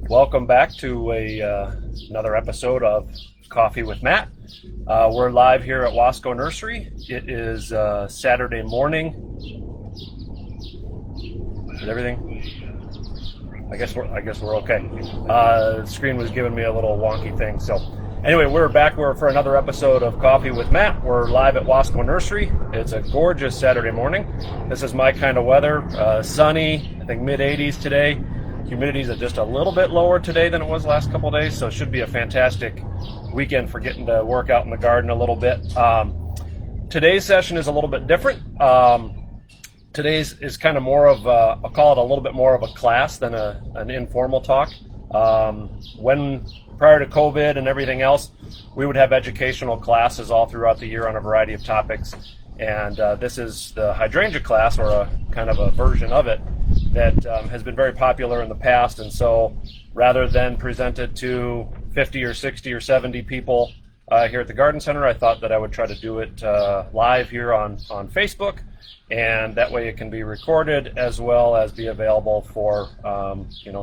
Welcome back to another episode of Coffee with Matt. We're live here at Wasco Nursery. It is Saturday morning. Is everything? I guess we're okay. The screen was giving me a little wonky thing. So anyway, we're back for another episode of Coffee with Matt. We're live at Wasco Nursery. It's a gorgeous Saturday morning. This is my kind of weather. Sunny, I think mid 80s today. Humidity's just a little bit lower today than it was the last couple of days, so it should be a fantastic weekend for getting to work out in the garden a little bit. Today's session is a little bit different. Today's is kind of more of I'll call it a little bit more of a class than an informal talk. When prior to COVID and everything else, we would have educational classes all throughout the year on a variety of topics, and this is the hydrangea class, or a kind of a version of it that has been very popular in the past. And so rather than present it to 50 or 60 or 70 people here at the Garden Center, I thought that I would try to do it live here on Facebook, and that way it can be recorded as well as be available for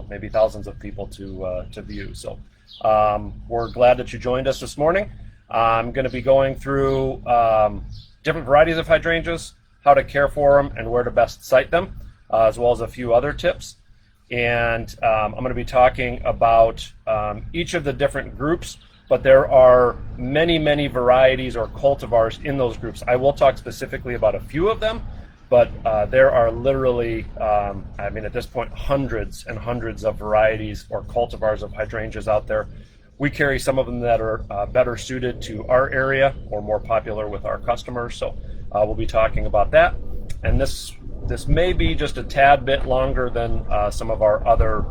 maybe thousands of people to view. So we're glad that you joined us this morning. I'm going to be going through different varieties of hydrangeas, how to care for them, and where to best site them, as well as a few other tips. And I'm going to be talking about each of the different groups, but there are many varieties or cultivars in those groups. I will talk specifically about a few of them, but there are literally, at this point, hundreds and hundreds of varieties or cultivars of hydrangeas out there. We carry some of them that are better suited to our area or more popular with our customers. So we'll be talking about that. And this may be just a tad bit longer than some of our other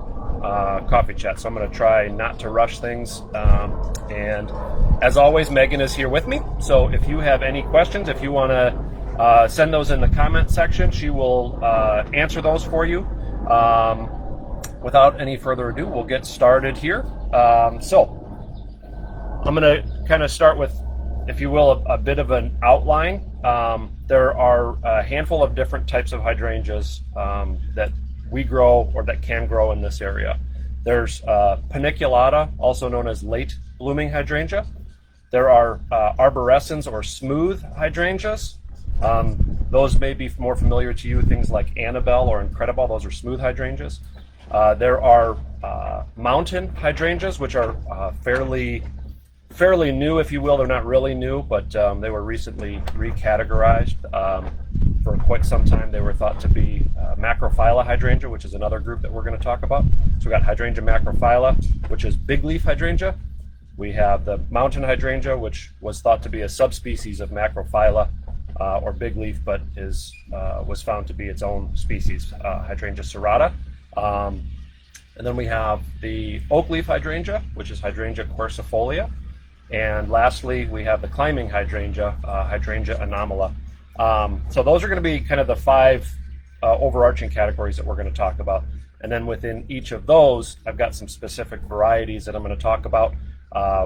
coffee chats, so I'm going to try not to rush things. And as always, Megan is here with me, so if you have any questions, if you want to send those in the comment section, she will answer those for you. Without any further ado, we'll get started here. So I'm going to kind of start with, if you will, a bit of an outline. There are a handful of different types of hydrangeas that we grow or that can grow in this area. There's Paniculata, also known as late blooming hydrangea. There are arborescens or smooth hydrangeas. Those may be more familiar to you, things like Annabelle or Incredible. Those are smooth hydrangeas. There are mountain hydrangeas, which are fairly new, if you will. They're not really new, but they were recently recategorized. For quite some time, they were thought to be Macrophylla hydrangea, which is another group that we're going to talk about. So we got hydrangea macrophylla, which is big leaf hydrangea. We have the mountain hydrangea, which was thought to be a subspecies of Macrophylla or big leaf, but was found to be its own species, Hydrangea serrata. And then we have the oak leaf hydrangea, which is Hydrangea quercifolia. And lastly, we have the climbing hydrangea, Hydrangea anomala. So those are going to be kind of the five overarching categories that we're going to talk about. And then within each of those, I've got some specific varieties that I'm going to talk about.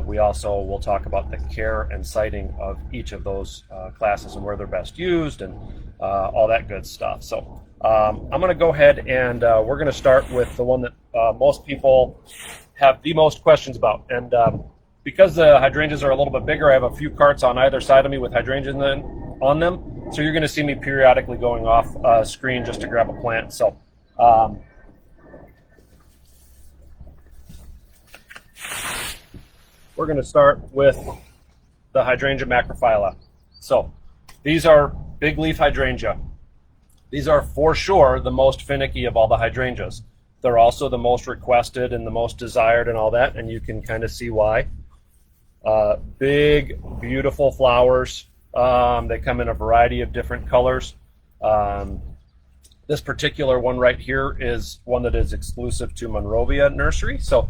We also will talk about the care and siting of each of those classes and where they're best used and all that good stuff. So I'm going to go ahead and we're going to start with the one that most people have the most questions about. And because the hydrangeas are a little bit bigger, I have a few carts on either side of me with hydrangeas on them. So you're going to see me periodically going off screen just to grab a plant. So we're going to start with the Hydrangea macrophylla. So these are big leaf hydrangea. These are for sure the most finicky of all the hydrangeas. They're also the most requested and the most desired and all that, and you can kind of see why. Big, beautiful flowers. They come in a variety of different colors. This particular one right here is one that is exclusive to Monrovia Nursery. So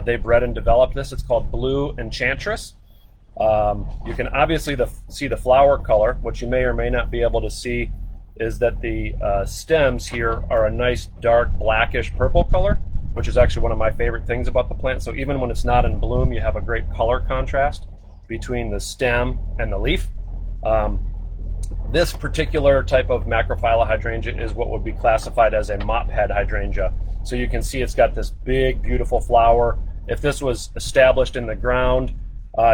they bred and developed this. It's called Blue Enchantress. You can obviously see the flower color. What you may or may not be able to see is that the stems here are a nice dark blackish purple color, which is actually one of my favorite things about the plant. So even when it's not in bloom, you have a great color contrast between the stem and the leaf. This particular type of Macrophylla hydrangea is what would be classified as a mop head hydrangea. So you can see it's got this big, beautiful flower. If this was established in the ground,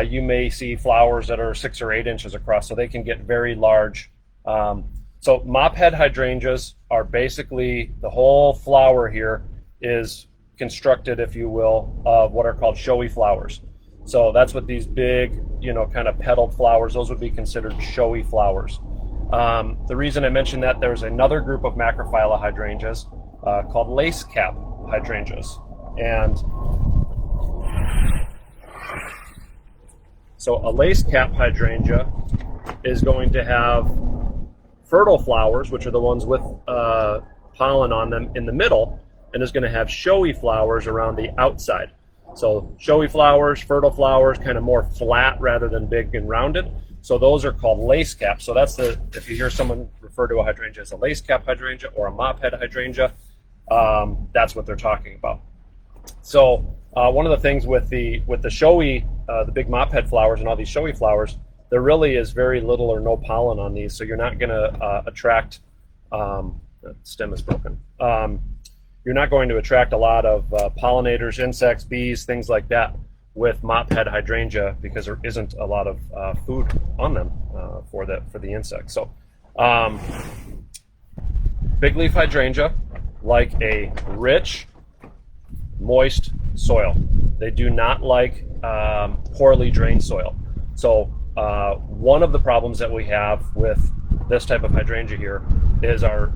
you may see flowers that are 6 or 8 inches across, so they can get very large. So mop head hydrangeas are basically, the whole flower here is constructed, if you will, of what are called showy flowers. So that's what these big, kind of petaled flowers, those would be considered showy flowers. The reason I mentioned that, there's another group of Macrophylla hydrangeas called lace cap hydrangeas. And so a lace cap hydrangea is going to have fertile flowers, which are the ones with pollen on them, in the middle, and is going to have showy flowers around the outside. So showy flowers, fertile flowers, kind of more flat rather than big and rounded. So those are called lace caps. So that's if you hear someone refer to a hydrangea as a lace cap hydrangea or a mop head hydrangea, that's what they're talking about. So one of the things with the showy, the big mop head flowers and all these showy flowers, there really is very little or no pollen on these. So you're not going to attract, the stem is broken. You're not going to attract a lot of pollinators, insects, bees, things like that with mop head hydrangea, because there isn't a lot of food on them for the insects. So big leaf hydrangea like a rich, moist soil. They do not like poorly drained soil. So one of the problems that we have with this type of hydrangea here is our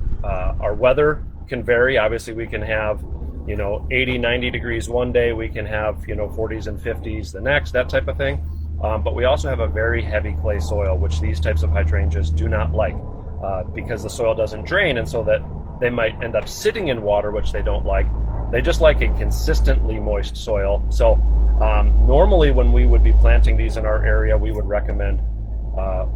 weather can vary. Obviously we can have 80, 90 degrees one day, we can have 40s and 50s the next, that type of thing. But we also have a very heavy clay soil, which these types of hydrangeas do not like, because the soil doesn't drain, and so that they might end up sitting in water, which they don't like. They just like a consistently moist soil. So normally when we would be planting these in our area, we would recommend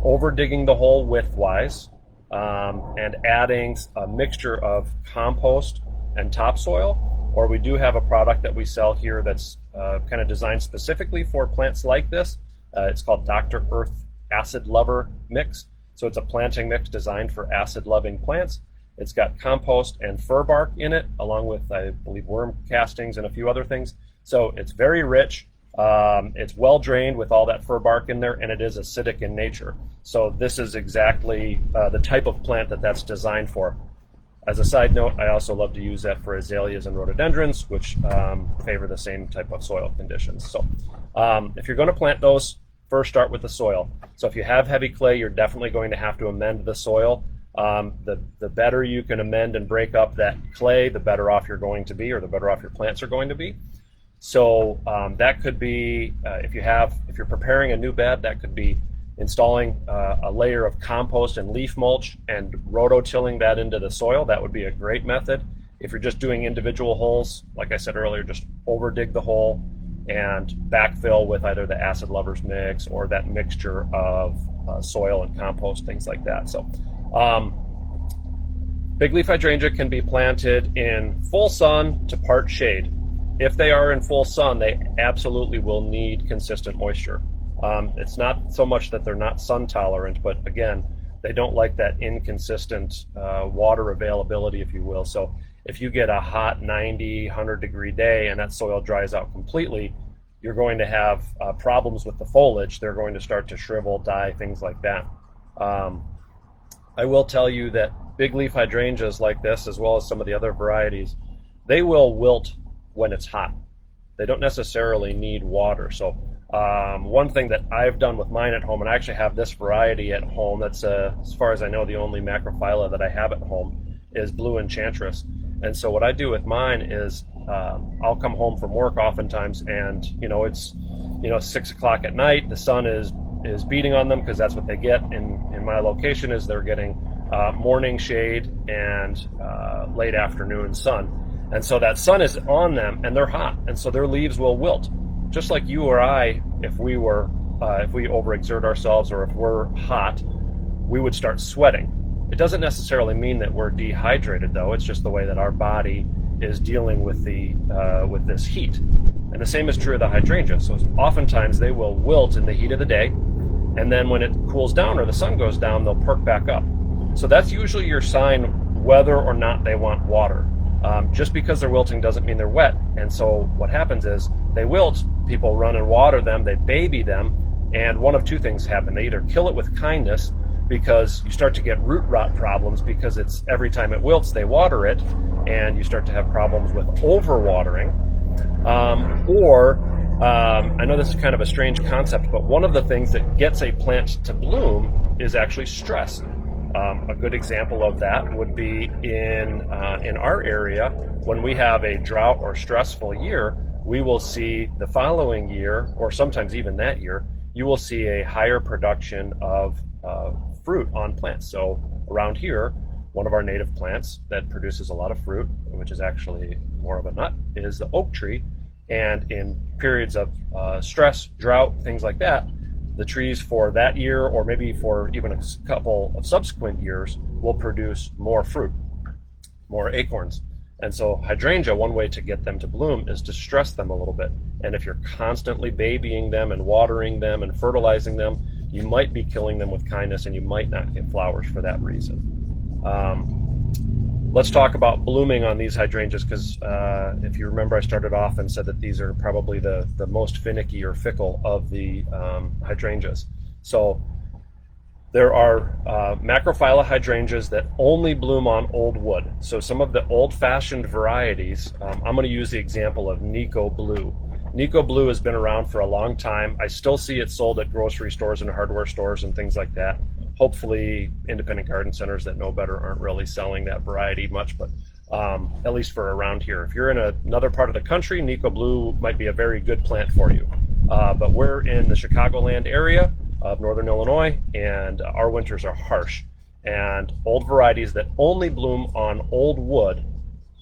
over digging the hole widthwise, and adding a mixture of compost and topsoil. Or we do have a product that we sell here that's kind of designed specifically for plants like this. It's called Dr. Earth Acid Lover Mix. So it's a planting mix designed for acid-loving plants. It's got compost and fir bark in it, along with, I believe, worm castings and a few other things. So it's very rich. It's well drained with all that fir bark in there, and it is acidic in nature. So this is exactly the type of plant that's designed for. As a side note, I also love to use that for azaleas and rhododendrons, which favor the same type of soil conditions. So if you're going to plant those, first start with the soil. So if you have heavy clay, you're definitely going to have to amend the soil. The better you can amend and break up that clay, the better off you're going to be, or the better off your plants are going to be. So that could be, if you're preparing a new bed, that could be installing a layer of compost and leaf mulch and rototilling that into the soil. That would be a great method. If you're just doing individual holes, like I said earlier, just over dig the hole and backfill with either the acid lovers mix or that mixture of soil and compost, things like that. So big leaf hydrangea can be planted in full sun to part shade. If they are in full sun, they absolutely will need consistent moisture. It's not so much that they're not sun tolerant, but again, they don't like that inconsistent water availability, if you will. So if you get a hot 90, 100 degree day and that soil dries out completely, you're going to have problems with the foliage. They're going to start to shrivel, die, things like that. I will tell you that big leaf hydrangeas like this, as well as some of the other varieties, they will wilt when it's hot. They don't necessarily need water. So one thing that I've done with mine at home, and I actually have this variety at home, that's as far as I know the only Macrophylla that I have at home, is Blue Enchantress. And so what I do with mine is I'll come home from work oftentimes, and it's 6 o'clock at night, the sun is beating on them, because that's what they get in my location, is they're getting morning shade and late afternoon sun. And so that sun is on them and they're hot, and so their leaves will wilt. Just like you or I, if we overexert ourselves, or if we're hot, we would start sweating. It doesn't necessarily mean that we're dehydrated, though. It's just the way that our body is dealing with with this heat. And the same is true of the hydrangea. So oftentimes they will wilt in the heat of the day, and then when it cools down or the sun goes down, they'll perk back up. So that's usually your sign whether or not they want water. Just because they're wilting doesn't mean they're wet. And so what happens is they wilt, people run and water them, they baby them, and one of two things happen. They either kill it with kindness, because you start to get root rot problems, because it's every time it wilts they water it, and you start to have problems with overwatering. I know this is kind of a strange concept, but one of the things that gets a plant to bloom is actually stress. A good example of that would be in our area. When we have a drought or stressful year, we will see the following year, or sometimes even that year, you will see a higher production of fruit on plants. So around here, one of our native plants that produces a lot of fruit, which is actually more of a nut, is the oak tree. And in periods of stress, drought, things like that, the trees for that year, or maybe for even a couple of subsequent years, will produce more fruit, more acorns. And so hydrangea, one way to get them to bloom is to stress them a little bit. And if you're constantly babying them and watering them and fertilizing them, you might be killing them with kindness, and you might not get flowers for that reason. Let's talk about blooming on these hydrangeas, because if you remember, I started off and said that these are probably the most finicky or fickle of the hydrangeas. So there are Macrophylla hydrangeas that only bloom on old wood. So some of the old-fashioned varieties, I'm going to use the example of Nico Blue. Nico Blue has been around for a long time. I still see it sold at grocery stores and hardware stores and things like that. Hopefully independent garden centers that know better aren't really selling that variety much, but at least for around here. If you're in another part of the country, Nico Blue might be a very good plant for you. But we're in the Chicagoland area of Northern Illinois, and our winters are harsh. And old varieties that only bloom on old wood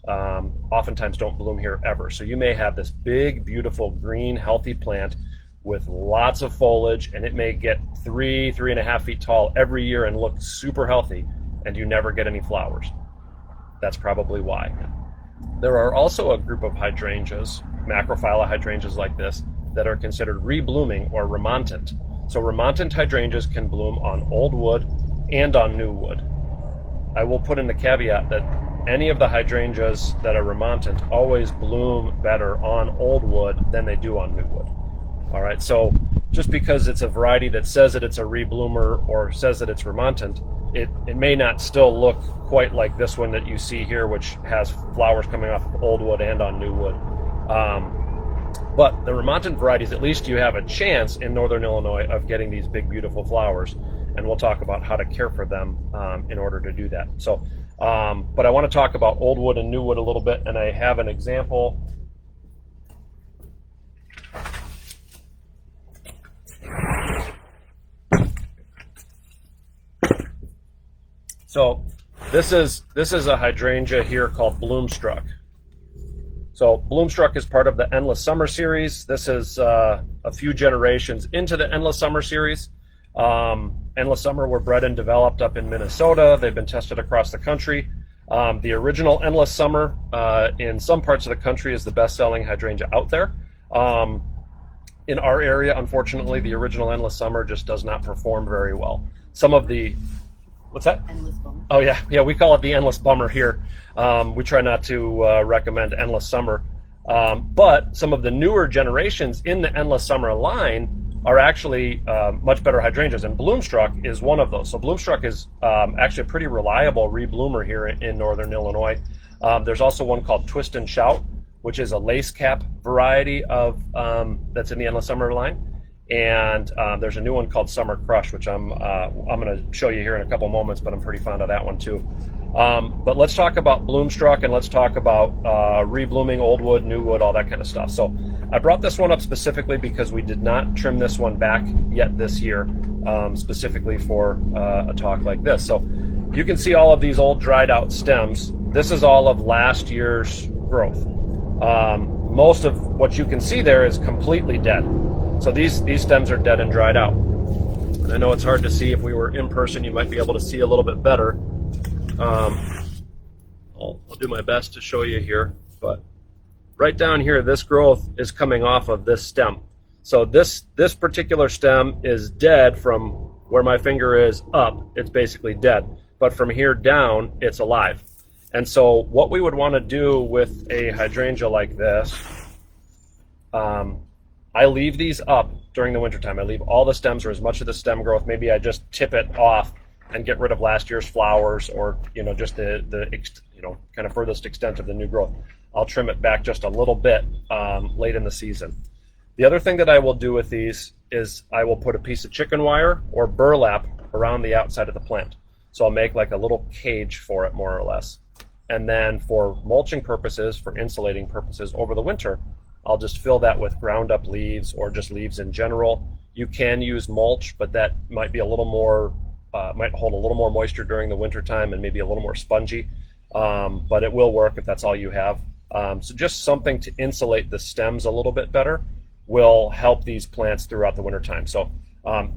oftentimes don't bloom here ever. So you may have this big, beautiful, green, healthy plant with lots of foliage, and it may get 3.5 feet tall every year and look super healthy, and you never get any flowers. That's probably why. There are also a group of hydrangeas, Macrophylla hydrangeas like this, that are considered reblooming or remontant. So remontant hydrangeas can bloom on old wood and on new wood. I will put in the caveat that any of the hydrangeas that are remontant always bloom better on old wood than they do on new wood. All right, so just because it's a variety that says that it's a rebloomer or says that it's remontant, it may not still look quite like this one that you see here, which has flowers coming off of old wood and on new wood. But the remontant varieties, at least you have a chance in Northern Illinois of getting these big, beautiful flowers, and we'll talk about how to care for them in order to do that. So, but I want to talk about old wood and new wood a little bit, and I have an example. So this is a hydrangea here called Bloomstruck. So Bloomstruck is part of the Endless Summer series. This is a few generations into the Endless Summer series. Endless Summer were bred and developed up in Minnesota. They've been tested across the country. The original Endless Summer in some parts of the country is the best-selling hydrangea out there. In our area, unfortunately, the original Endless Summer just does not perform very well. Some of the What's that? Endless Bummer. Oh, yeah, we call it the Endless Bummer here. We try not to recommend Endless Summer. But some of the newer generations in the Endless Summer line are actually much better hydrangeas, and Bloomstruck is one of those. So Bloomstruck is actually a pretty reliable rebloomer here in Northern Illinois. There's also one called Twist and Shout, which is a lace cap variety of that's in the Endless Summer line. And there's a new one called Summer Crush, which I'm going to show you here in a couple moments, but I'm pretty fond of that one too. But let's talk about Bloomstruck, and let's talk about reblooming old wood, new wood, all that kind of stuff. So I brought this one up specifically because we did not trim this one back yet this year, specifically for a talk like this. So you can see all of these old dried out stems. This is all of last year's growth. Most of what you can see there is completely dead. So these stems are dead and dried out. And I know it's hard to see. If we were in person, you might be able to see a little bit better. I'll do my best to show you here. But right down here, this growth is coming off of this stem. So this particular stem is dead from where my finger is up. It's basically dead. But from here down, it's alive. And so what we would want to do with a hydrangea like this, I leave these up during the wintertime. I leave all the stems or as much of the stem growth. Maybe I just tip it off and get rid of last year's flowers, or just the kind of furthest extent of the new growth. I'll trim it back just a little bit late in the season. The other thing that I will do with these is I will put a piece of chicken wire or burlap around the outside of the plant. So I'll make like a little cage for it, more or less. And then for mulching purposes, for insulating purposes over the winter, I'll just fill that with ground up leaves or just leaves in general. You can use mulch, but that might be a little more, might hold a little more moisture during the winter time and maybe a little more spongy, but it will work if that's all you have. So just something to insulate the stems a little bit better will help these plants throughout the winter time. So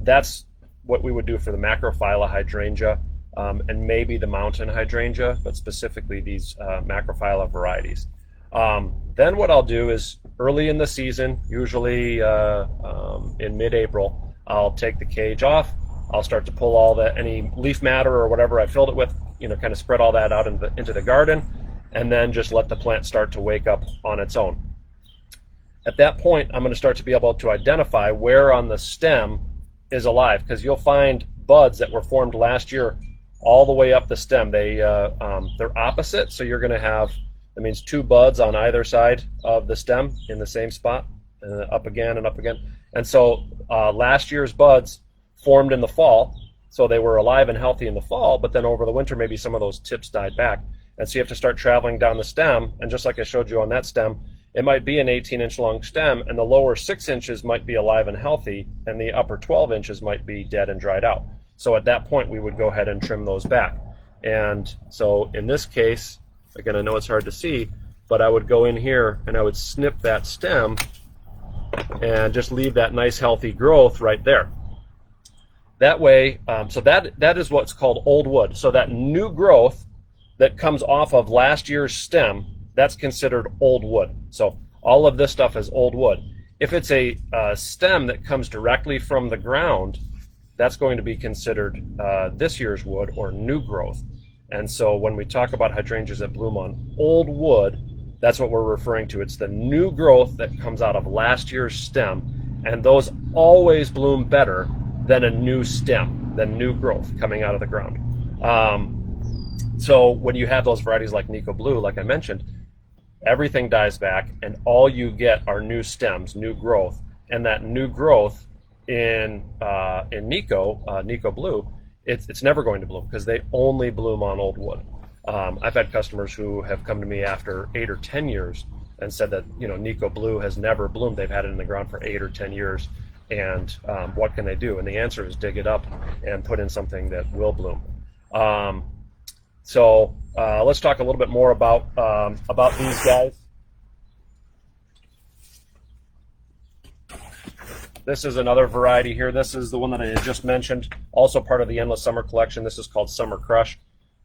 that's what we would do for the Macrophylla hydrangea and maybe the mountain hydrangea, but specifically these Macrophylla varieties. Then what I'll do is early in the season, usually in mid-April, I'll take the cage off. I'll start to pull all any leaf matter or whatever I filled it with, kind of spread all that out into the garden, and then just let the plant start to wake up on its own. At that point, I'm going to start to be able to identify where on the stem is alive, because you'll find buds that were formed last year all the way up the stem. They're opposite, so you're going to have, that means two buds on either side of the stem in the same spot, and up again and up again. And so last year's buds formed in the fall, so they were alive and healthy in the fall, but then over the winter maybe some of those tips died back. And so you have to start traveling down the stem, and just like I showed you on that stem, it might be an 18-inch long stem, and the lower 6 inches might be alive and healthy, and the upper 12 inches might be dead and dried out. So at that point, we would go ahead and trim those back. And so in this case, again, I know it's hard to see, but I would go in here and I would snip that stem and just leave that nice healthy growth right there. That way, so that is what's called old wood. So that new growth that comes off of last year's stem, that's considered old wood. So all of this stuff is old wood. If it's a stem that comes directly from the ground, that's going to be considered this year's wood or new growth. And so when we talk about hydrangeas that bloom on old wood, that's what we're referring to. It's the new growth that comes out of last year's stem, and those always bloom better than a new stem, than new growth coming out of the ground. So when you have those varieties like Nico Blue, like I mentioned, everything dies back and all you get are new stems, new growth. And that new growth in Nico Blue, it's never going to bloom because they only bloom on old wood. I've had customers who have come to me after 8 or 10 years and said that Nico Blue has never bloomed. They've had it in the ground for 8 or 10 years, and what can they do? And the answer is dig it up and put in something that will bloom. So let's talk a little bit more about these guys. This is another variety here. This is the one that I had just mentioned, also part of the Endless Summer collection. This is called Summer Crush.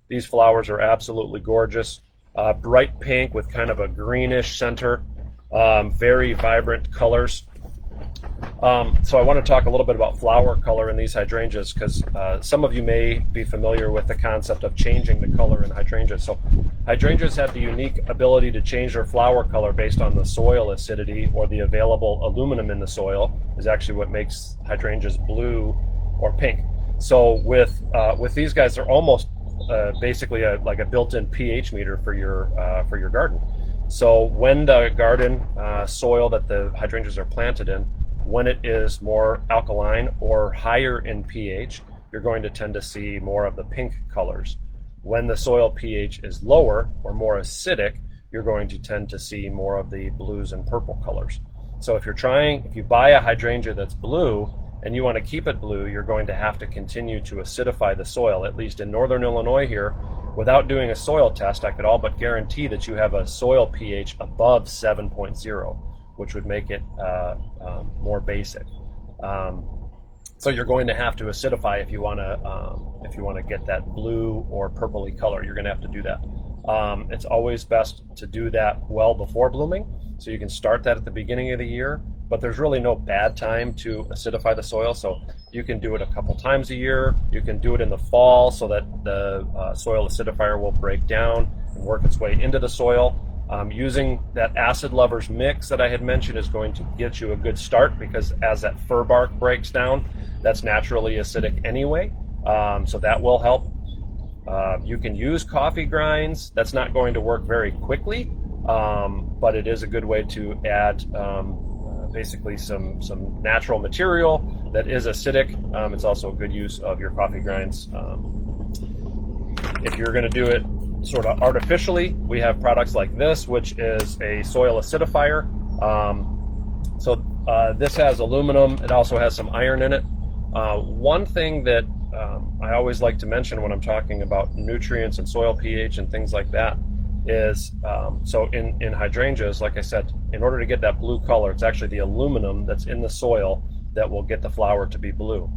These flowers are absolutely gorgeous. Bright pink with kind of a greenish center, very vibrant colors. So I want to talk a little bit about flower color in these hydrangeas, because some of you may be familiar with the concept of changing the color in hydrangeas. So hydrangeas have the unique ability to change their flower color based on the soil acidity, or the available aluminum in the soil is actually what makes hydrangeas blue or pink. So with these guys, they're almost basically like a built-in pH meter for your garden. So when the garden soil that the hydrangeas are planted in, when it is more alkaline or higher in pH, you're going to tend to see more of the pink colors. When the soil pH is lower or more acidic, you're going to tend to see more of the blues and purple colors. So if you buy a hydrangea that's blue and you want to keep it blue, you're going to have to continue to acidify the soil. At least in northern Illinois here, without doing a soil test, I could all but guarantee that you have a soil pH above 7.0, which would make it more basic. So you're going to have to acidify if you want to get that blue or purpley color. You're going to have to do that. It's always best to do that well before blooming, so you can start that at the beginning of the year. But there's really no bad time to acidify the soil, so you can do it a couple times a year. You can do it in the fall so that the soil acidifier will break down and work its way into the soil. Using that acid lovers mix that I had mentioned is going to get you a good start, because as that fir bark breaks down, that's naturally acidic anyway, so that will help. You can use coffee grinds. That's not going to work very quickly, but it is a good way to add basically some natural material that is acidic. It's also a good use of your coffee grinds. If you're going to do it sort of artificially, we have products like this, which is a soil acidifier. This has aluminum. It also has some iron in it. One thing that I always like to mention when I'm talking about nutrients and soil pH and things like that is, so in hydrangeas, like I said, in order to get that blue color, it's actually the aluminum that's in the soil that will get the flower to be blue.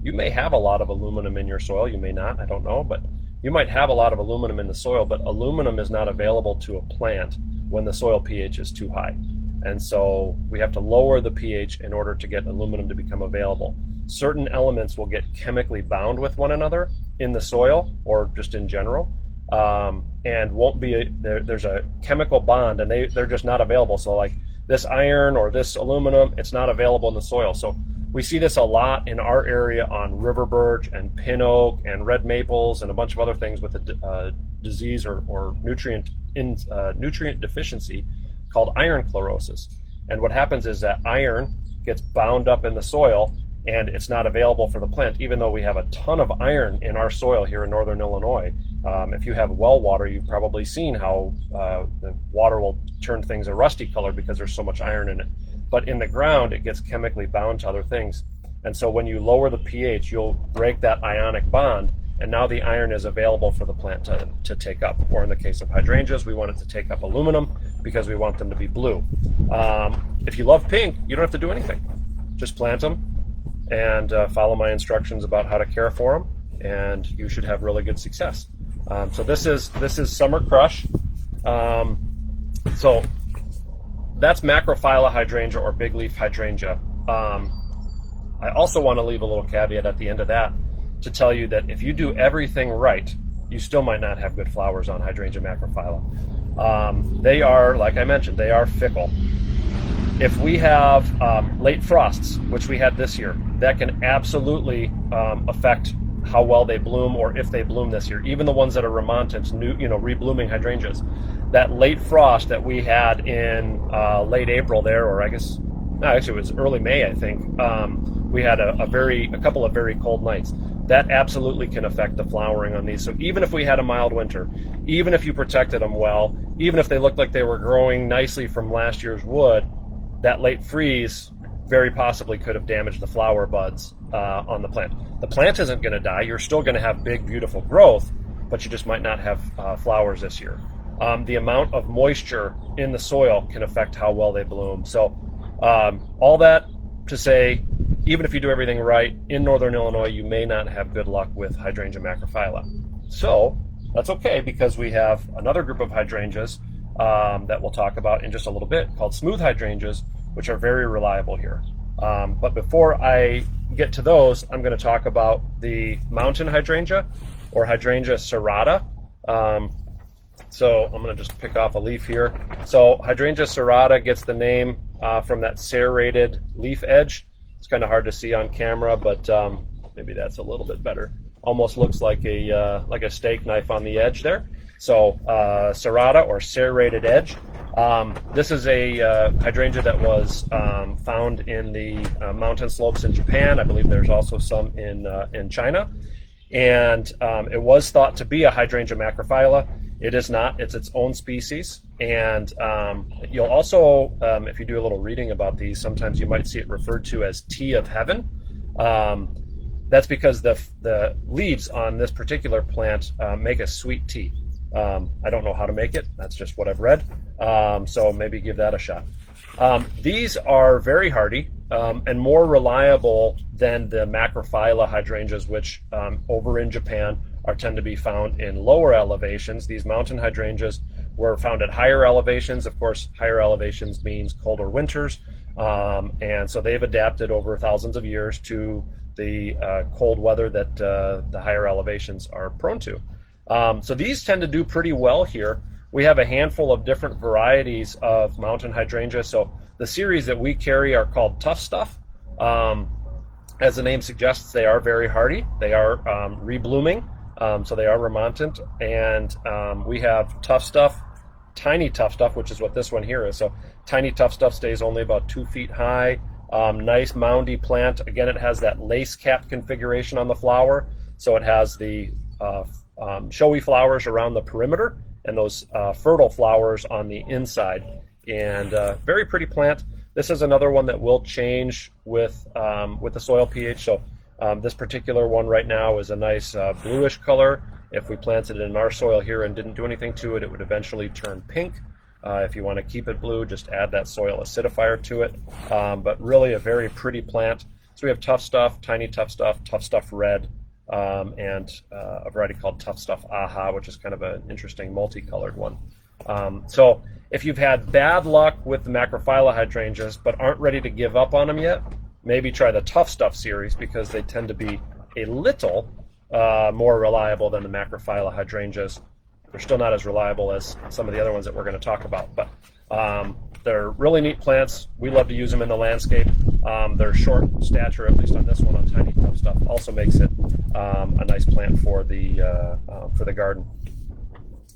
You may have a lot of aluminum in your soil, you may not, I don't know, but you might have a lot of aluminum in the soil, but aluminum is not available to a plant when the soil pH is too high. And so we have to lower the pH in order to get aluminum to become available. Certain elements will get chemically bound with one another in the soil or just in general, and won't be there's a chemical bond, and they're just not available. So like this iron or this aluminum, it's not available in the soil. So we see this a lot in our area on river birch and pin oak and red maples and a bunch of other things with a disease or nutrient deficiency called iron chlorosis. And what happens is that iron gets bound up in the soil and it's not available for the plant, even though we have a ton of iron in our soil here in northern Illinois. If you have well water, you've probably seen how the water will turn things a rusty color because there's so much iron in it. But in the ground, it gets chemically bound to other things. And so when you lower the pH, you'll break that ionic bond, and now the iron is available for the plant to take up. Or in the case of hydrangeas, we want it to take up aluminum because we want them to be blue. If you love pink, you don't have to do anything. Just plant them and follow my instructions about how to care for them, and you should have really good success. So this is Summer Crush. So that's Macrophylla hydrangea or big leaf hydrangea. I also want to leave a little caveat at the end of that to tell you that if you do everything right, you still might not have good flowers on Hydrangea macrophylla. They are, like I mentioned, they are fickle. If we have late frosts, which we had this year, that can absolutely affect how well they bloom, or if they bloom this year. Even the ones that are remontants, reblooming hydrangeas. That late frost that we had in late April there, or actually it was early May, I think. We had a couple of very cold nights. That absolutely can affect the flowering on these. So even if we had a mild winter, even if you protected them well, even if they looked like they were growing nicely from last year's wood, that late freeze very possibly could have damaged the flower buds on the plant. The plant isn't going to die. You're still going to have big, beautiful growth, but you just might not have flowers this year. The amount of moisture in the soil can affect how well they bloom. So all that to say, even if you do everything right, in northern Illinois, you may not have good luck with Hydrangea macrophylla. So that's okay, because we have another group of hydrangeas that we'll talk about in just a little bit called smooth hydrangeas, which are very reliable here. But before I get to those, I'm going to talk about the mountain hydrangea or Hydrangea serrata. So I'm going to just pick off a leaf here. So Hydrangea serrata gets the name from that serrated leaf edge. It's kind of hard to see on camera, but maybe that's a little bit better. Almost looks like a steak knife on the edge there. So serrata or serrated edge. This is a hydrangea that was found in the mountain slopes in Japan. I believe there's also some in China. And it was thought to be a Hydrangea macrophylla. It is not. It's its own species. And you'll also, if you do a little reading about these, sometimes you might see it referred to as tea of heaven. That's because the leaves on this particular plant make a sweet tea. I don't know how to make it. That's just what I've read. So maybe give that a shot. These are very hardy and more reliable than the macrophylla hydrangeas, which over in Japan tend to be found in lower elevations. These mountain hydrangeas were found at higher elevations. Of course, higher elevations means colder winters. And so they've adapted over thousands of years to the cold weather that the higher elevations are prone to. So these tend to do pretty well here. We have a handful of different varieties of mountain hydrangea. So the series that we carry are called Tough Stuff. As the name suggests, they are very hardy. They are reblooming, so they are remontant. And we have Tough Stuff, Tiny Tough Stuff, which is what this one here is. So Tiny Tough Stuff stays only about 2 feet high. Nice moundy plant. Again, it has that lace cap configuration on the flower. So it has the showy flowers around the perimeter and those fertile flowers on the inside. And very pretty plant. This is another one that will change with the soil pH. So this particular one right now is a nice bluish color. If we planted it in our soil here and didn't do anything to it, it would eventually turn pink. If you want to keep it blue, just add that soil acidifier to it. But really a very pretty plant. So we have Tough Stuff, Tiny Tough Stuff, Tough Stuff Red, and a variety called Tough Stuff Aha, which is kind of an interesting multicolored one. So if you've had bad luck with the Macrophylla hydrangeas but aren't ready to give up on them yet, maybe try the Tough Stuff series because they tend to be a little more reliable than the Macrophylla hydrangeas. They're still not as reliable as some of the other ones that we're going to talk about, but they're really neat plants. We love to use them in the landscape. Their short stature, at least on this one, on Tiny Tough Stuff, also makes it a nice plant for the garden.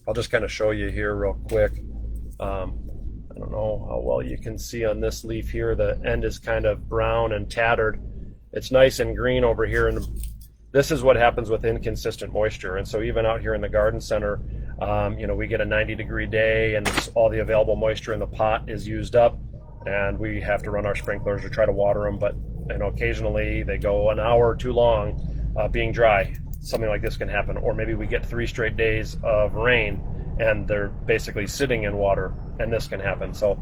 I'll just kind of show you here real quick. I don't know how well you can see on this leaf here. The end is kind of brown and tattered. It's nice and green over here, and this is what happens with inconsistent moisture. And so even out here in the garden center, we get a 90-degree day and all the available moisture in the pot is used up, and we have to run our sprinklers or try to water them. But occasionally they go an hour too long being dry. Something like this can happen. Or maybe we get 3 straight days of rain and they're basically sitting in water, and this can happen. So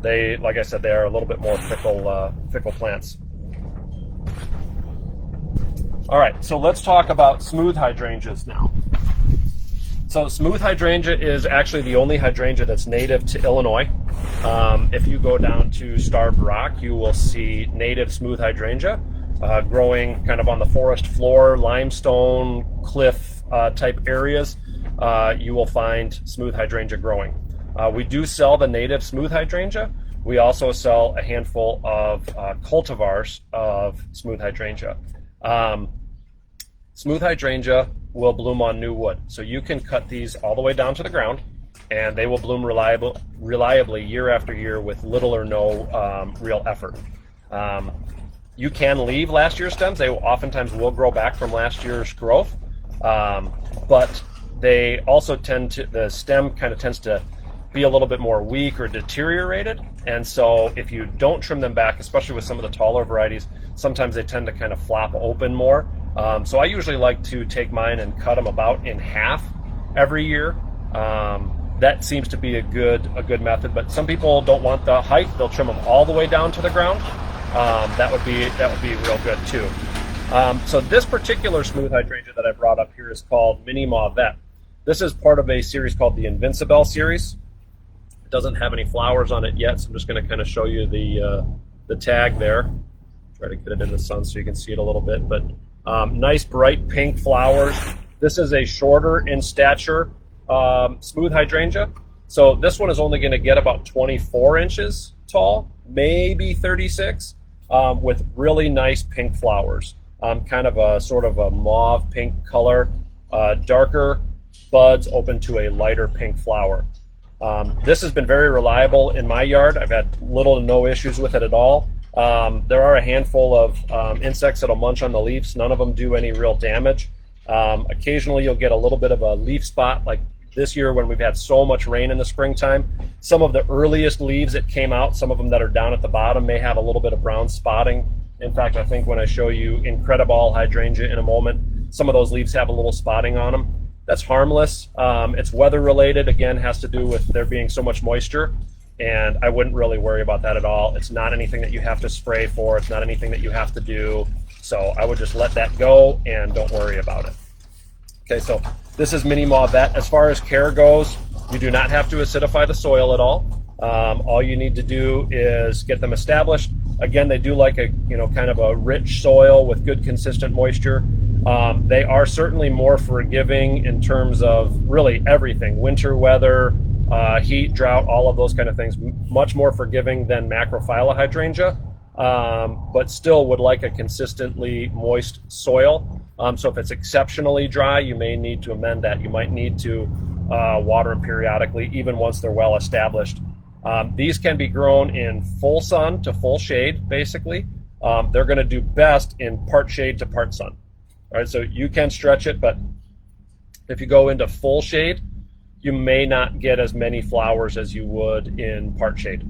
they, like I said, they are a little bit more fickle plants. All right, so let's talk about smooth hydrangeas now. So smooth hydrangea is actually the only hydrangea that's native to Illinois. If you go down to Starved Rock, you will see native smooth hydrangea growing kind of on the forest floor, limestone, cliff type areas. You will find smooth hydrangea growing. We do sell the native smooth hydrangea. We also sell a handful of cultivars of smooth hydrangea. Smooth hydrangea will bloom on new wood. So you can cut these all the way down to the ground and they will bloom reliably year after year with little or no real effort. You can leave last year's stems. They oftentimes will grow back from last year's growth, but they also the stem kind of tends to be a little bit more weak or deteriorated. And so if you don't trim them back, especially with some of the taller varieties, sometimes they tend to kind of flop open more. So I usually like to take mine and cut them about in half every year. That seems to be a good method, but some people don't want the height. They'll trim them all the way down to the ground. That would be real good too. So this particular smooth hydrangea that I brought up here is called Mini Mauvette. This is part of a series called the Invincibelle series. It doesn't have any flowers on it yet, so I'm just going to kind of show you the tag there. Try to get it in the sun so you can see it a little bit, but nice bright pink flowers. This is a shorter in stature smooth hydrangea. So this one is only going to get about 24 inches tall, maybe 36, with really nice pink flowers. Kind of a sort of a mauve pink color, darker buds open to a lighter pink flower. This has been very reliable in my yard. I've had little to no issues with it at all. There are a handful of insects that'll munch on the leaves. None of them do any real damage. Occasionally you'll get a little bit of a leaf spot, like this year when we've had so much rain in the springtime. Some of the earliest leaves that came out, some of them that are down at the bottom, may have a little bit of brown spotting. In fact, I think when I show you Incredible hydrangea in a moment, some of those leaves have a little spotting on them. That's harmless. It's weather related. Again, has to do with there being so much moisture, and I wouldn't really worry about that at all. It's not anything that you have to spray for. It's not anything that you have to do. So I would just let that go and don't worry about it. Okay, so this is Mini Mauvette. As far as care goes, you do not have to acidify the soil at all. All you need to do is get them established. Again, they do like a kind of a rich soil with good consistent moisture. They are certainly more forgiving in terms of really everything, winter weather, heat, drought, all of those kind of things, much more forgiving than Macrophylla hydrangea, but still would like a consistently moist soil. So if it's exceptionally dry, you may need to amend that. You might need to water them periodically, even once they're well established. These can be grown in full sun to full shade, basically. They're going to do best in part shade to part sun. All right, so you can stretch it, but if you go into full shade, you may not get as many flowers as you would in part shade.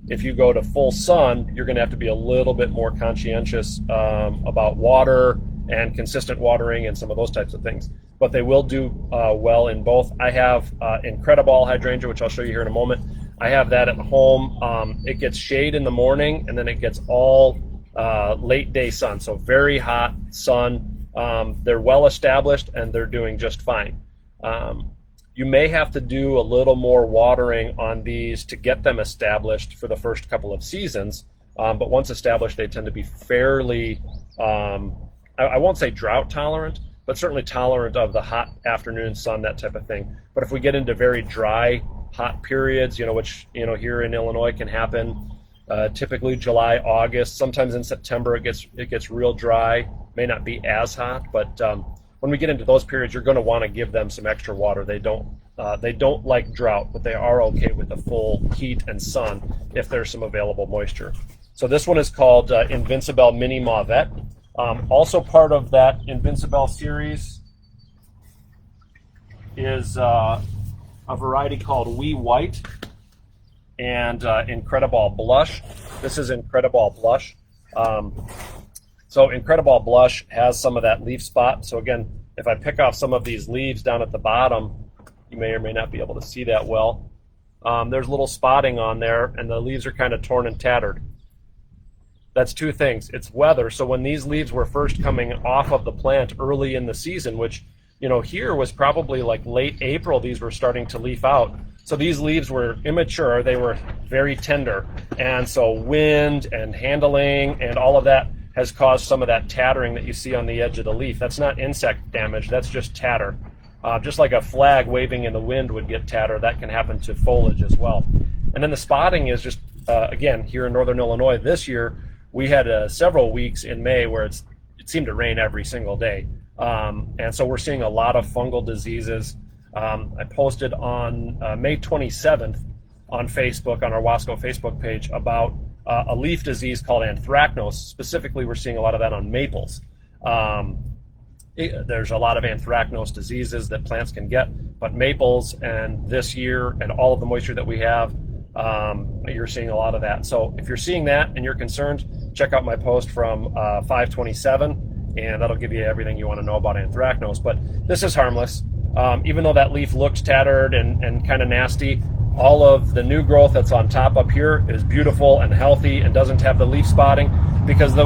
If you go to full sun, you're going to have to be a little bit more conscientious about water and consistent watering and some of those types of things. But they will do well in both. I have Incredible hydrangea, which I'll show you here in a moment. I have that at home. It gets shade in the morning, and then it gets all late day sun, so very hot sun. They're well established and they're doing just fine. You may have to do a little more watering on these to get them established for the first couple of seasons, but once established, they tend to be fairly, I won't say drought tolerant, but certainly tolerant of the hot afternoon sun, that type of thing. But if we get into very dry, hot periods, which here in Illinois can happen, typically July, August, sometimes in September it gets real dry, may not be as hot, but when we get into those periods, you're going to want to give them some extra water. They don't like drought, but they are okay with the full heat and sun if there's some available moisture. So this one is called Invincible Mini Mauvette. Also part of that Invincible series is a variety called Wee White and Incredible Blush. This is Incredible Blush. So Incredible Blush has some of that leaf spot. So again, if I pick off some of these leaves down at the bottom, you may or may not be able to see that well. There's a little spotting on there, and the leaves are kind of torn and tattered. That's two things. It's weather. So when these leaves were first coming off of the plant early in the season, which here was probably like late April, these were starting to leaf out. So these leaves were immature, they were very tender. And so wind and handling and all of that has caused some of that tattering that you see on the edge of the leaf. That's not insect damage, that's just tatter. Just like a flag waving in the wind would get tatter, that can happen to foliage as well. And then the spotting is just, again, here in Northern Illinois this year, we had several weeks in May where it seemed to rain every single day. And so we're seeing a lot of fungal diseases. I posted on May 27th on Facebook, on our Wasco Facebook page, about a leaf disease called anthracnose. Specifically, we're seeing a lot of that on maples. There's a lot of anthracnose diseases that plants can get, but maples, and this year and all of the moisture that we have, you're seeing a lot of that. So if you're seeing that and you're concerned, check out my post from 5/27, and that'll give you everything you want to know about anthracnose. But this is harmless. Even though that leaf looks tattered and kind of nasty, all of the new growth that's on top up here is beautiful and healthy and doesn't have the leaf spotting because the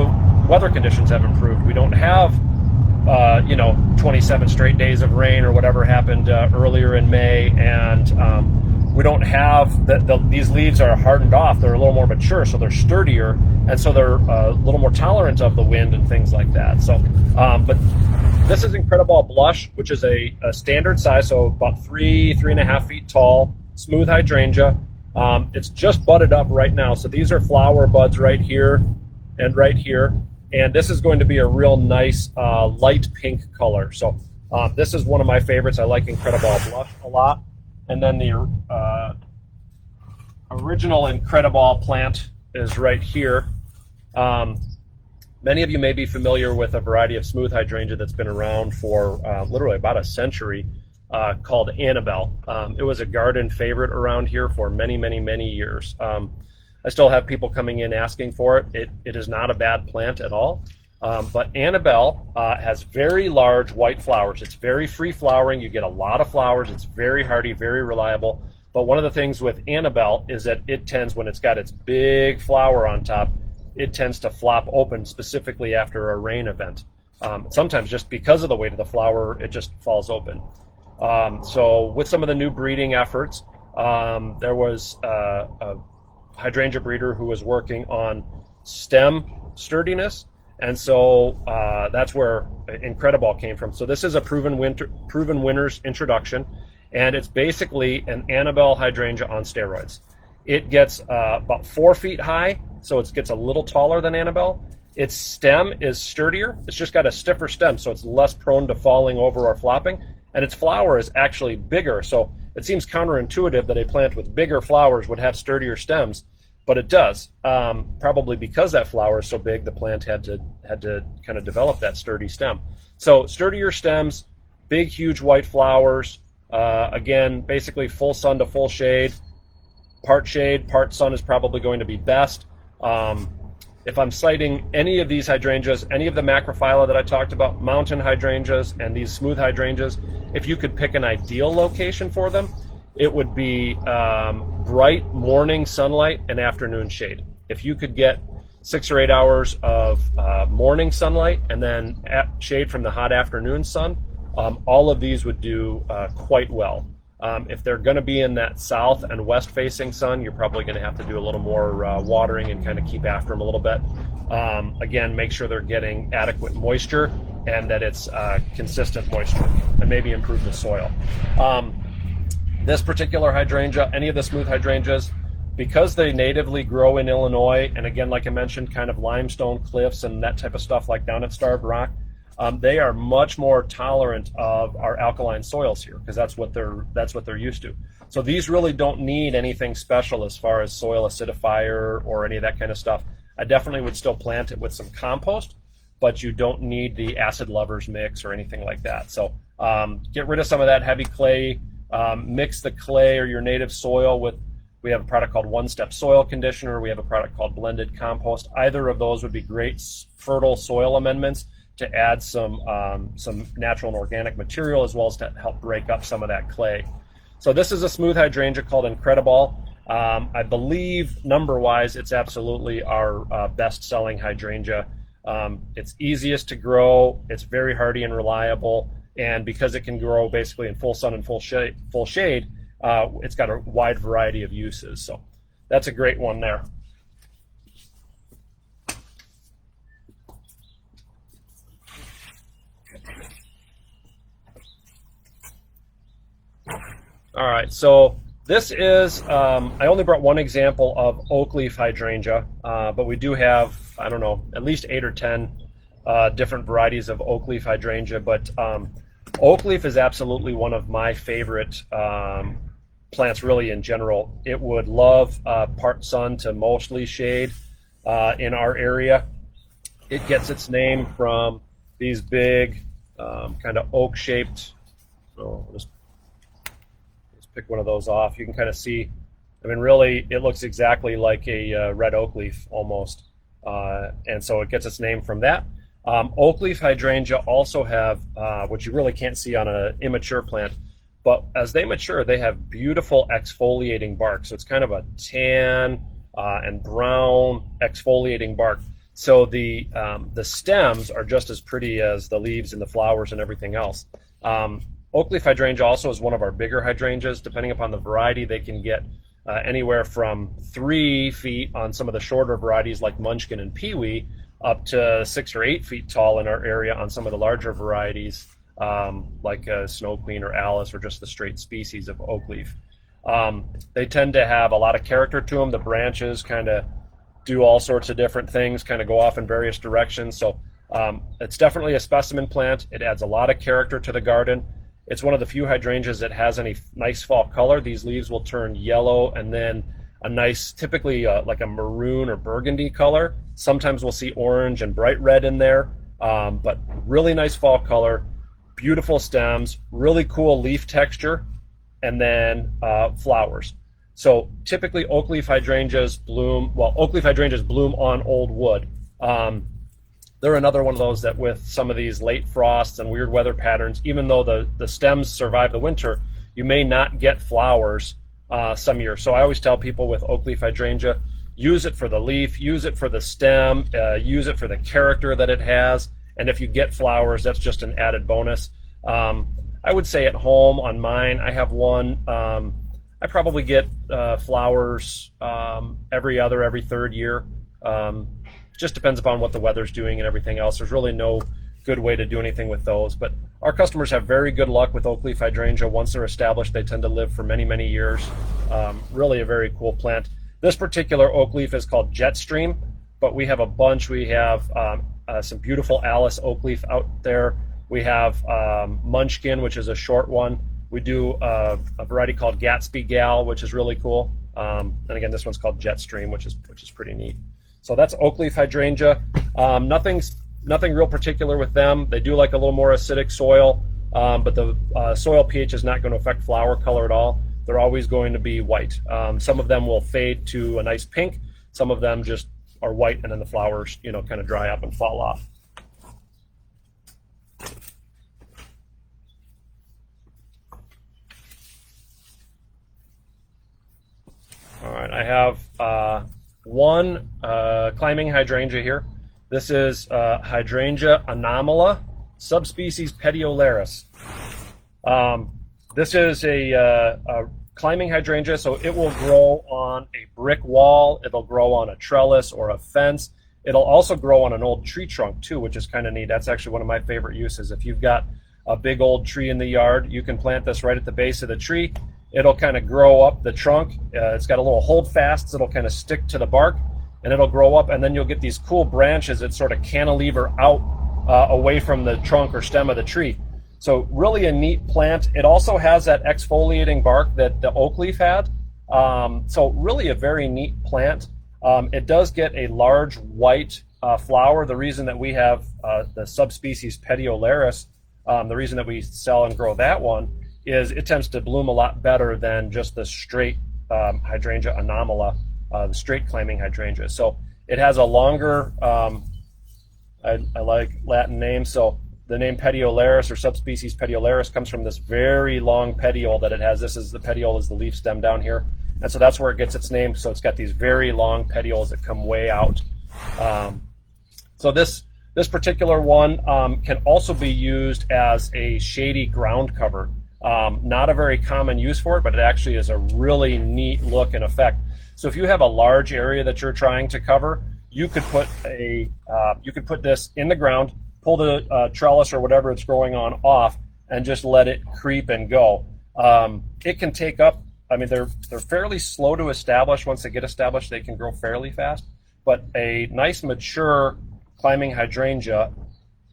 weather conditions have improved. We don't have 27 straight days of rain or whatever happened earlier in May, and we don't have these leaves are hardened off. They're a little more mature, so they're sturdier, and so they're a little more tolerant of the wind and things like that. So, but this is Incredible Blush, which is a standard size, so about 3.5 feet tall, smooth hydrangea. It's just budded up right now, so these are flower buds right here and right here, and this is going to be a real nice light pink color. So this is one of my favorites. I like Incredible Blush a lot. And then the original Incredible plant is right here. Many of you may be familiar with a variety of smooth hydrangea that's been around for literally about a century, called Annabelle. It was a garden favorite around here for many, many, many years. I still have people coming in asking for it. It is not a bad plant at all. But Annabelle has very large white flowers. It's very free flowering. You get a lot of flowers. It's very hardy, very reliable. But one of the things with Annabelle is that it tends, when it's got its big flower on top, it tends to flop open specifically after a rain event. Sometimes just because of the weight of the flower, it just falls open. So with some of the new breeding efforts, there was a hydrangea breeder who was working on stem sturdiness, And so that's where Incredible came from. So this is a proven winner's introduction, and it's basically an Annabelle hydrangea on steroids. It gets about 4 feet high, so it gets a little taller than Annabelle. Its stem is sturdier. It's just got a stiffer stem, so it's less prone to falling over or flopping. And its flower is actually bigger. So it seems counterintuitive that a plant with bigger flowers would have sturdier stems, but it does. Probably because that flower is so big, the plant had to kind of develop that sturdy stem. So sturdier stems, big, huge white flowers. Again, basically full sun to full shade. Part shade, part sun is probably going to be best. If I'm citing any of these hydrangeas, any of the Macrophylla that I talked about, mountain hydrangeas and these smooth hydrangeas, if you could pick an ideal location for them, it would be bright morning sunlight and afternoon shade. If you could get 6 or 8 hours of morning sunlight and then shade from the hot afternoon sun, all of these would do quite well. If they're going to be in that south and west facing sun, you're probably going to have to do a little more watering and kind of keep after them a little bit. Again, make sure they're getting adequate moisture and that it's consistent moisture, and maybe improve the soil. This particular hydrangea, any of the smooth hydrangeas, because they natively grow in Illinois, and again, like I mentioned, kind of limestone cliffs and that type of stuff like down at Starved Rock, they are much more tolerant of our alkaline soils here, because that's what they're used to. So these really don't need anything special as far as soil acidifier or any of that kind of stuff. I definitely would still plant it with some compost, but you don't need the acid lovers mix or anything like that. So get rid of some of that heavy clay. Mix the clay or your native soil with, we have a product called One Step Soil Conditioner. We have a product called Blended Compost. Either of those would be great fertile soil amendments to add some natural and organic material, as well as to help break up some of that clay. So this is a smooth hydrangea called Incredible. I believe number-wise, it's absolutely our best-selling hydrangea. It's easiest to grow. It's very hardy and reliable. And because it can grow basically in full sun and full shade, it's got a wide variety of uses. So that's a great one there. All right, so this is, I only brought one example of oak leaf hydrangea, but we do have, I don't know, at least 8 or 10 different varieties of oak leaf hydrangea. But oak leaf is absolutely one of my favorite plants, really, in general. It would love part sun to mostly shade in our area. It gets its name from these big kind of oak-shaped, let's pick one of those off. You can kind of see, I mean, really, it looks exactly like a red oak leaf almost. And so it gets its name from that. Oak leaf hydrangea also have, which you really can't see on an immature plant, but as they mature, they have beautiful exfoliating bark. So it's kind of a tan and brown exfoliating bark. So the stems are just as pretty as the leaves and the flowers and everything else. Oak leaf hydrangea also is one of our bigger hydrangeas. Depending upon the variety, they can get anywhere from 3 feet on some of the shorter varieties like Munchkin and Peewee, up to 6 or 8 feet tall in our area on some of the larger varieties like Snow Queen or Alice, or just the straight species of oak leaf. They tend to have a lot of character to them. The branches kind of do all sorts of different things, kind of go off in various directions. So it's definitely a specimen plant. It adds a lot of character to the garden. It's one of the few hydrangeas that has any nice fall color. These leaves will turn yellow and then a nice, typically like a maroon or burgundy color. Sometimes we'll see orange and bright red in there, but really nice fall color, beautiful stems, really cool leaf texture, and then flowers. So typically oak leaf hydrangeas bloom on old wood. They're another one of those that with some of these late frosts and weird weather patterns, even though the stems survive the winter, you may not get flowers some years. So I always tell people with oak leaf hydrangea, use it for the leaf, use it for the stem, use it for the character that it has. And if you get flowers, that's just an added bonus. I would say at home on mine, I have one, I probably get flowers every third year. It just depends upon what the weather's doing and everything else. There's really no good way to do anything with those. But our customers have very good luck with oak leaf hydrangea. Once they're established, they tend to live for many, many years. Really a very cool plant. This particular oak leaf is called Jetstream, but we have a bunch. We have some beautiful Alice oak leaf out there. We have Munchkin, which is a short one. We do a variety called Gatsby Gal, which is really cool. And again, this one's called Jetstream, which is pretty neat. So that's oak leaf hydrangea. Nothing real particular with them. They do like a little more acidic soil, but the soil pH is not going to affect flower color at all. They're always going to be white. Some of them will fade to a nice pink. Some of them just are white, and then the flowers, kind of dry up and fall off. All right, I have one climbing hydrangea here. This is Hydrangea anomala, subspecies petiolaris. This is a climbing hydrangea, so it will grow on a brick wall. It'll grow on a trellis or a fence. It'll also grow on an old tree trunk too, which is kind of neat. That's actually one of my favorite uses. If you've got a big old tree in the yard, you can plant this right at the base of the tree. It'll kind of grow up the trunk. It's got a little holdfast. It'll kind of stick to the bark, and it'll grow up, and then you'll get these cool branches that sort of cantilever out away from the trunk or stem of the tree. So really a neat plant. It also has that exfoliating bark that the oak leaf had. So really a very neat plant. It does get a large white flower. The reason that we have the subspecies petiolaris, the reason that we sell and grow that one, is it tends to bloom a lot better than just the straight Hydrangea anomala, the straight climbing hydrangea. So it has a longer, I like Latin name, so the name petiolaris or subspecies petiolaris comes from this very long petiole that it has. The petiole is the leaf stem down here, and so that's where it gets its name. So it's got these very long petioles that come way out. So this particular one can also be used as a shady ground cover. Not a very common use for it, but it actually is a really neat look and effect. So if you have a large area that you're trying to cover, you could put this in the ground, pull the trellis or whatever it's growing on off, and just let it creep and go. It can take up, they're fairly slow to establish. Once they get established, they can grow fairly fast. But a nice mature climbing hydrangea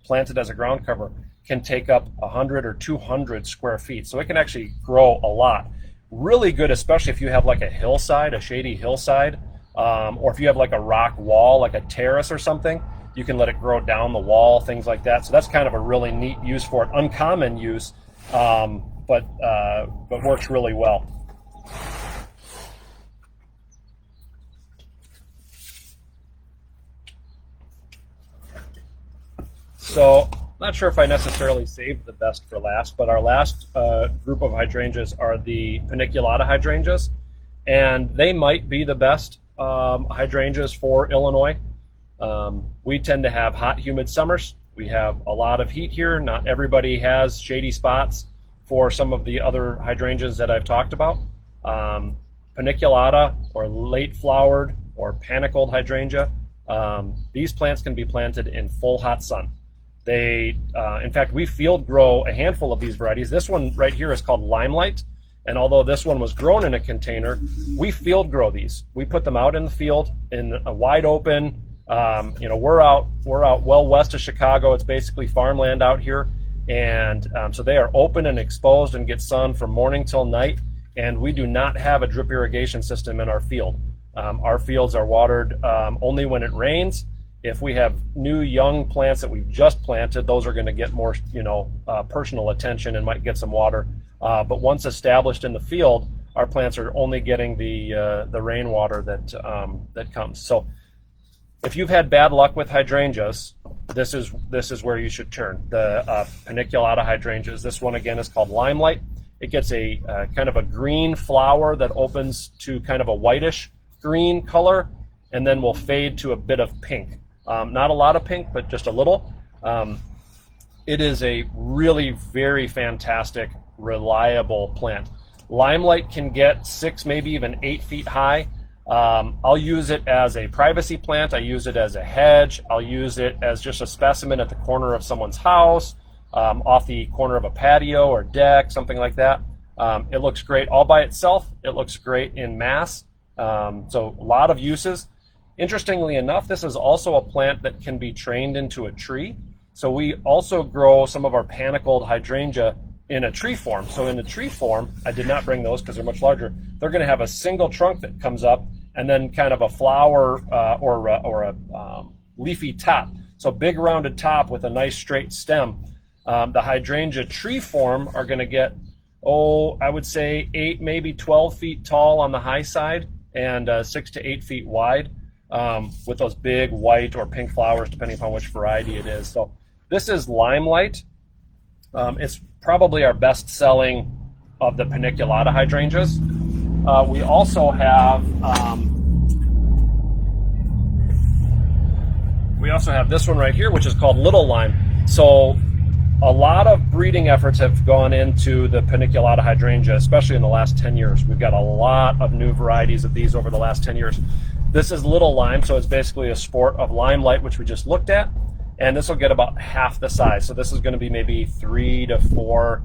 planted as a ground cover can take up 100 or 200 square feet. So it can actually grow a lot. Really good, especially if you have like a hillside, a shady hillside, or if you have like a rock wall, like a terrace or something, you can let it grow down the wall, things like that. So that's kind of a really neat use for it. Uncommon use, but works really well. So not sure if I necessarily saved the best for last, but our last group of hydrangeas are the Paniculata hydrangeas, and they might be the best hydrangeas for Illinois. We tend to have hot, humid summers. We have a lot of heat here. Not everybody has shady spots for some of the other hydrangeas that I've talked about. Paniculata, or late flowered or panicled hydrangea, these plants can be planted in full hot sun. They, in fact, we field grow a handful of these varieties. This one right here is called Limelight, and although this one was grown in a container, we field grow these. We put them out in the field in a wide open. We're out well west of Chicago. It's basically farmland out here, and so they are open and exposed and get sun from morning till night. And we do not have a drip irrigation system in our field. Our fields are watered only when it rains. If we have new young plants that we've just planted, those are going to get more, personal attention and might get some water. But once established in the field, our plants are only getting the rainwater that comes. So if you've had bad luck with hydrangeas, this is where you should turn. The Paniculata hydrangeas. This one again is called Limelight. It gets a kind of a green flower that opens to kind of a whitish green color, and then will fade to a bit of pink. Not a lot of pink, but just a little. It is a really very fantastic, reliable plant. Limelight can get 6, maybe even 8 feet high. I'll use it as a privacy plant. I use it as a hedge. I'll use it as just a specimen at the corner of someone's house, off the corner of a patio or deck, something like that. It looks great all by itself. It looks great in mass. So a lot of uses. Interestingly enough, this is also a plant that can be trained into a tree. So we also grow some of our panicled hydrangea in a tree form. So in a tree form, I did not bring those because they're much larger. They're going to have a single trunk that comes up and then kind of a flower or a leafy top. So big rounded top with a nice straight stem. The hydrangea tree form are going to get, I would say 8, maybe 12 feet tall on the high side and 6 to 8 feet wide, with those big white or pink flowers, depending upon which variety it is. So this is Limelight. It's probably our best selling of the Paniculata hydrangeas. We also have this one right here, which is called Little Lime. So a lot of breeding efforts have gone into the Paniculata hydrangea, especially in the last 10 years. We've got a lot of new varieties of these over the last 10 years. This is Little Lime, so it's basically a sport of Limelight, which we just looked at. And this will get about half the size. So this is going to be maybe 3 to 4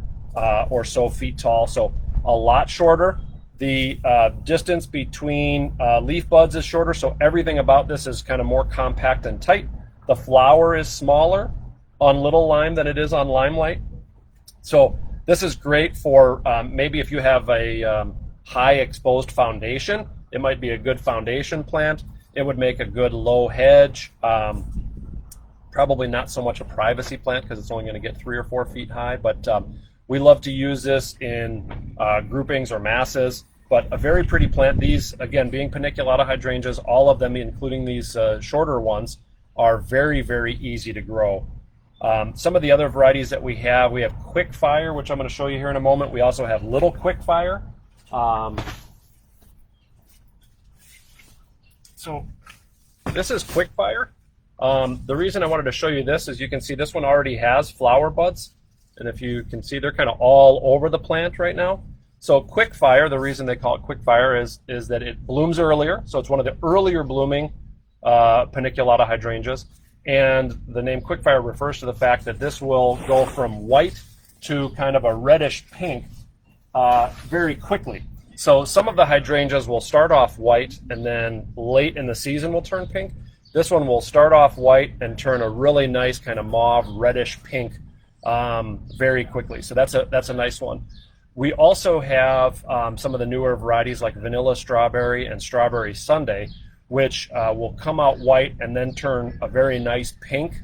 or so feet tall. So a lot shorter. The distance between leaf buds is shorter. So everything about this is kind of more compact and tight. The flower is smaller on Little Lime than it is on Limelight. So this is great for maybe if you have a high exposed foundation, it might be a good foundation plant. It would make a good low hedge. Probably not so much a privacy plant because it's only going to get 3 or 4 feet high, but we love to use this in groupings or masses. But a very pretty plant. These, again, being Paniculata hydrangeas, all of them, including these shorter ones, are very, very easy to grow. Some of the other varieties that we have Quickfire, which I'm going to show you here in a moment. We also have Little Quickfire. So this is Quickfire. The reason I wanted to show you this is you can see this one already has flower buds. And if you can see, they're kind of all over the plant right now. So Quickfire, the reason they call it Quickfire is that it blooms earlier. So it's one of the earlier blooming Paniculata hydrangeas. And the name Quickfire refers to the fact that this will go from white to kind of a reddish pink very quickly. So some of the hydrangeas will start off white and then late in the season will turn pink. This one will start off white and turn a really nice kind of mauve reddish pink very quickly. So that's a nice one. We also have some of the newer varieties like Vanilla Strawberry and Strawberry Sundae, which will come out white and then turn a very nice pink.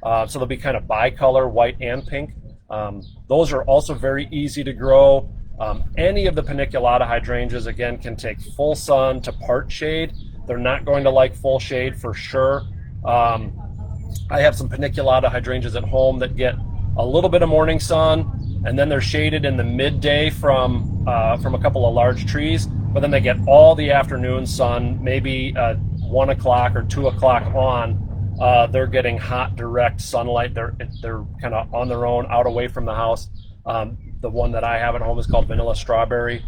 So they'll be kind of bicolor, white and pink. Those are also very easy to grow. Any of the Paniculata hydrangeas, again, can take full sun to part shade. They're not going to like full shade for sure. I have some Paniculata hydrangeas at home that get a little bit of morning sun, and then they're shaded in the midday from a couple of large trees, but then they get all the afternoon sun, maybe 1 o'clock or 2 o'clock on. They're getting hot, direct sunlight. They're kind of on their own, out away from the house. The one that I have at home is called Vanilla Strawberry.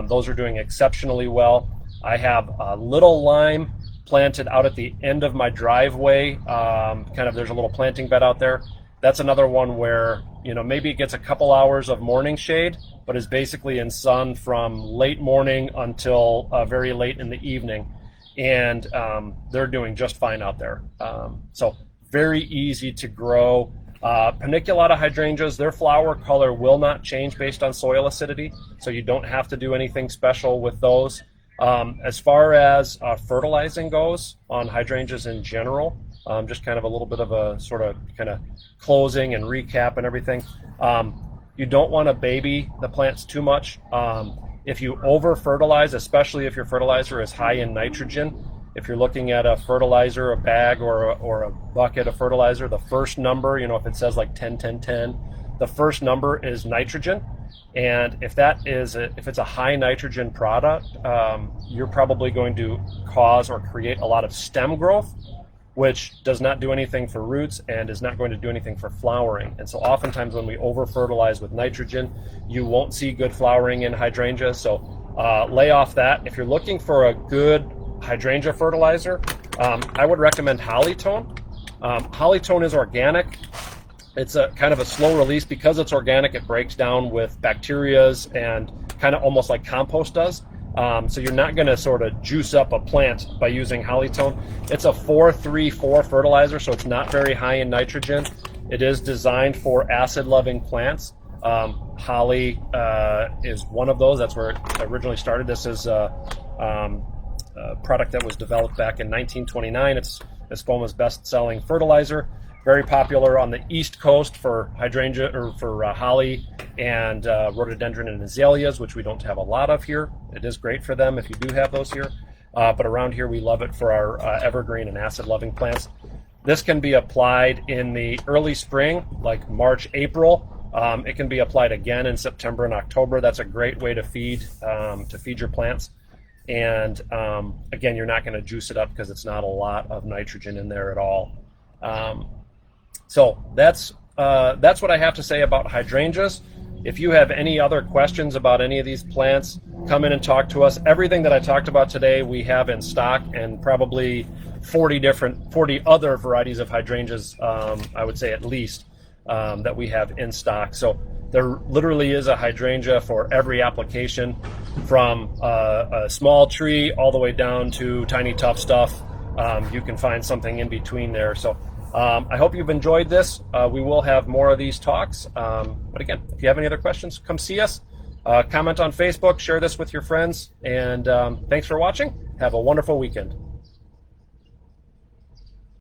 Those are doing exceptionally well. I have a Little Lime planted out at the end of my driveway. There's a little planting bed out there. That's another one where, maybe it gets a couple hours of morning shade, but is basically in sun from late morning until very late in the evening. And they're doing just fine out there. So very easy to grow. Paniculata hydrangeas, their flower color will not change based on soil acidity, so you don't have to do anything special with those. As far as fertilizing goes on hydrangeas in general, just kind of a little bit of a sort of kind of closing and recap and everything. You don't want to baby the plants too much. If you over fertilize, especially if your fertilizer is high in nitrogen, if you're looking at a fertilizer, a bag or a bucket of fertilizer, the first number, if it says like 10, 10, 10, the first number is nitrogen. And if it's a high nitrogen product, you're probably going to cause or create a lot of stem growth, which does not do anything for roots and is not going to do anything for flowering. And so oftentimes when we over fertilize with nitrogen, you won't see good flowering in hydrangeas. So lay off that. If you're looking for a good hydrangea fertilizer, I would recommend Hollytone. Hollytone is organic. It's a kind of a slow release. Because it's organic, it breaks down with bacterias and kind of almost like compost does. So you're not going to sort of juice up a plant by using Hollytone. It's a 4-3-4 fertilizer, so it's not very high in nitrogen. It is designed for acid-loving plants. Holly is one of those. That's where it originally started. This is a product that was developed back in 1929. It's Espoma's best-selling fertilizer. Very popular on the East Coast for hydrangea or for holly and rhododendron and azaleas, which we don't have a lot of here. It is great for them if you do have those here. But around here, we love it for our evergreen and acid-loving plants. This can be applied in the early spring, like March, April. It can be applied again in September and October. That's a great way to feed your plants. And again, you're not going to juice it up because it's not a lot of nitrogen in there at all. So that's what I have to say about hydrangeas. If you have any other questions about any of these plants, come in and talk to us. Everything that I talked about today, we have in stock, and probably 40 other varieties of hydrangeas, I would say at least, that we have in stock. So there literally is a hydrangea for every application, from a small tree all the way down to tiny tough stuff. You can find something in between there. So I hope you've enjoyed this. We will have more of these talks. But again, if you have any other questions, come see us. Comment on Facebook, share this with your friends, and thanks for watching. Have a wonderful weekend.